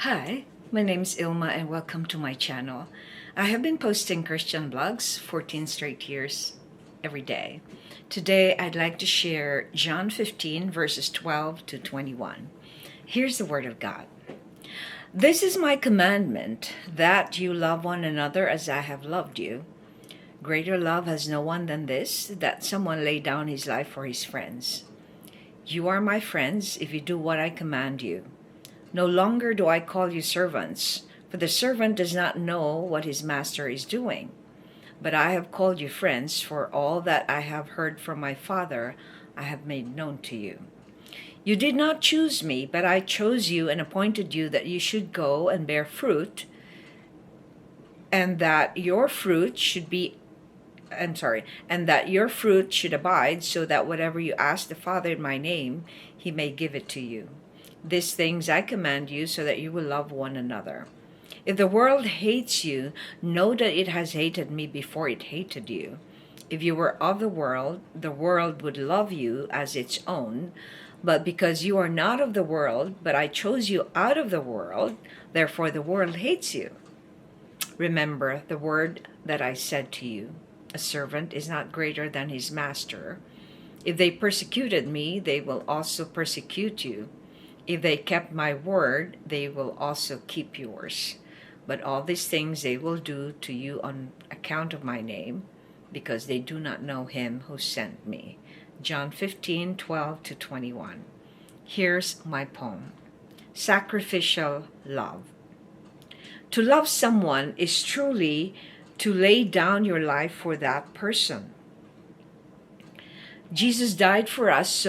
Hi, my name is Ilma and welcome to my channel. I have been posting Christian blogs 14 straight years every day. Today I'd like to share John 15 verses 12 to 21. Here's the word of God. This is my commandment, that you love one another as I have loved you. Greater love has no one than this, that someone lay down his life for his friends. You are my friends if you do what I command you. No longer do I call you servants, for the servant does not know what his master is doing. But I have called you friends, for all that I have heard from my Father I have made known to you. You did not choose me, but I chose you and appointed you that you should go and bear fruit, and that your fruit should abide, so that whatever you ask the Father in my name, he may give it to you. These things I command you, so that you will love one another. If the world hates you, know that it has hated me before it hated you. If you were of the world would love you as its own. But because you are not of the world, but I chose you out of the world, therefore the world hates you. Remember the word that I said to you. A servant is not greater than his master. If they persecuted me, they will also persecute you. If they kept my word, they will also keep yours. But all these things they will do to you on account of my name, because they do not know him who sent me. John 15:12 to 21. Here's my poem. Sacrificial love. To love someone is truly to lay down your life for that person. Jesus died for us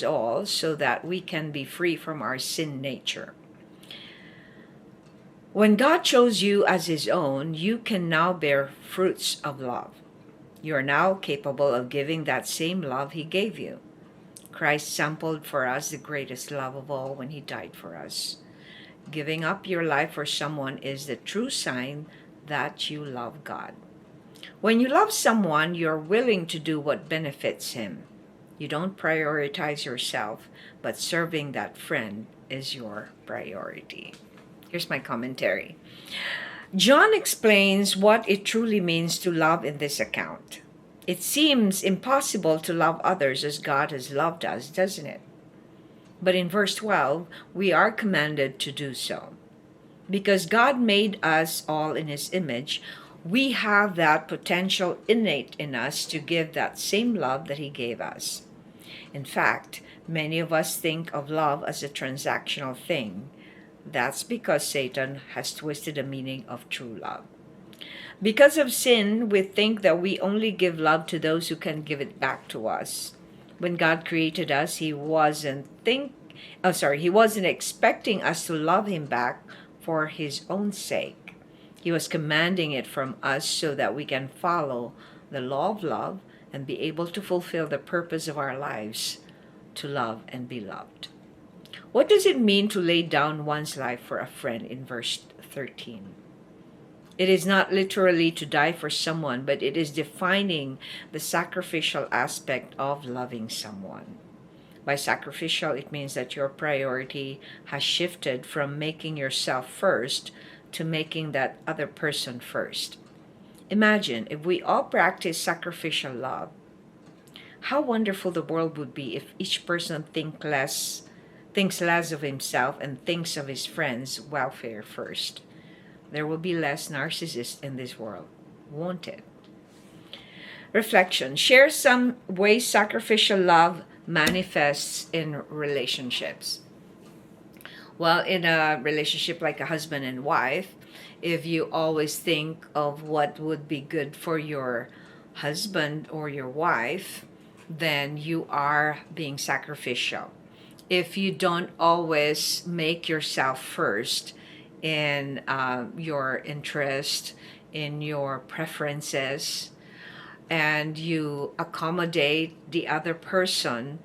all so that we can be free from our sin nature. When God chose you as his own, you can now bear fruits of love. You are now capable of giving that same love he gave you. Christ sampled for us the greatest love of all when he died for us. Giving up your life for someone is the true sign that you love God. When you love someone, you're willing to do what benefits him. You don't prioritize yourself, but serving that friend is your priority. Here's my commentary. John explains what it truly means to love in this account. It seems impossible to love others as God has loved us, doesn't it? But in verse 12, we are commanded to do so. Because God made us all in his image, we have that potential innate in us to give that same love that he gave us. In fact, many of us think of love as a transactional thing. That's because Satan has twisted the meaning of true love. Because of sin, we think that we only give love to those who can give it back to us. When God created us, he wasn't expecting us to love him back for his own sake. He was commanding it from us so that we can follow the law of love and be able to fulfill the purpose of our lives, to love and be loved. What does it mean to lay down one's life for a friend in verse 13? It is not literally to die for someone, but it is defining the sacrificial aspect of loving someone. By sacrificial, it means that your priority has shifted from making yourself first to making that other person first. Imagine if we all practice sacrificial love. How wonderful the world would be if each person thinks less of himself and thinks of his friends' welfare first. There will be less narcissists in this world, won't it? Reflection. Share some ways sacrificial love manifests in relationships. Well, in a relationship like a husband and wife, if you always think of what would be good for your husband or your wife, then you are being sacrificial. If you don't always make yourself first in your interest, in your preferences, and you accommodate the other person's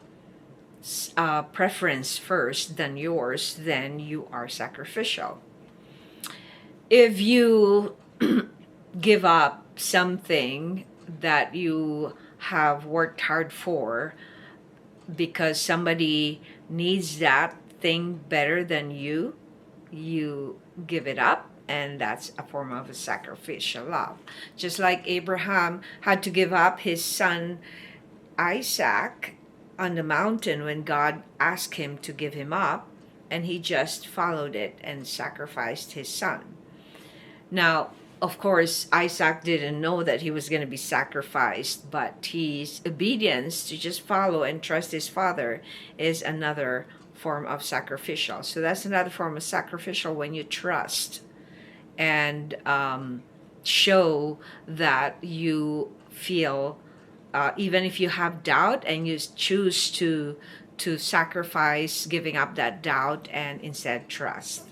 preference first than yours, then you are sacrificial. If you give up something that you have worked hard for because somebody needs that thing better than you, you give it up, and that's a form of a sacrificial love. Just like Abraham had to give up his son Isaac on the mountain when God asked him to give him up, and he just followed it and sacrificed his son. Now, of course, Isaac didn't know that he was going to be sacrificed, but his obedience to just follow and trust his father is another form of sacrificial. So that's another form of sacrificial, when you trust and show that you feel, even if you have doubt, and you choose to sacrifice giving up that doubt and instead trust.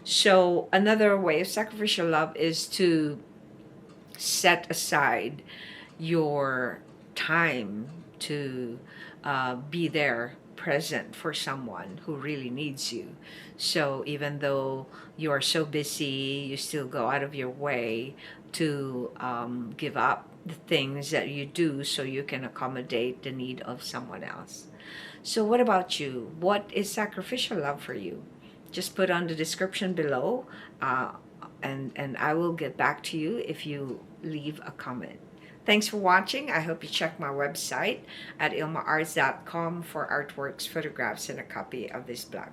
So another way of sacrificial love is to set aside your time to be there, present for someone who really needs you. So even though you are so busy, you still go out of your way to give up the things that you do so you can accommodate the need of someone else. So what about you? What is sacrificial love for you? Just put on the description below, and I will get back to you if you leave a comment. Thanks for watching. I hope you check my website at ILMA'S.com for artworks, photographs, and a copy of this blog.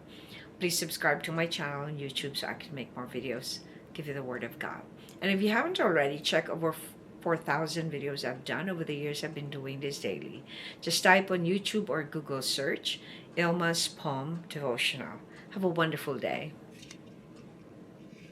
Please subscribe to my channel on YouTube so I can make more videos, give you the Word of God. And if you haven't already, check over 4,000 videos I've done over the years. I've been doing this daily. Just type on YouTube or Google search ILMA'S Poem Devotional. Have a wonderful day.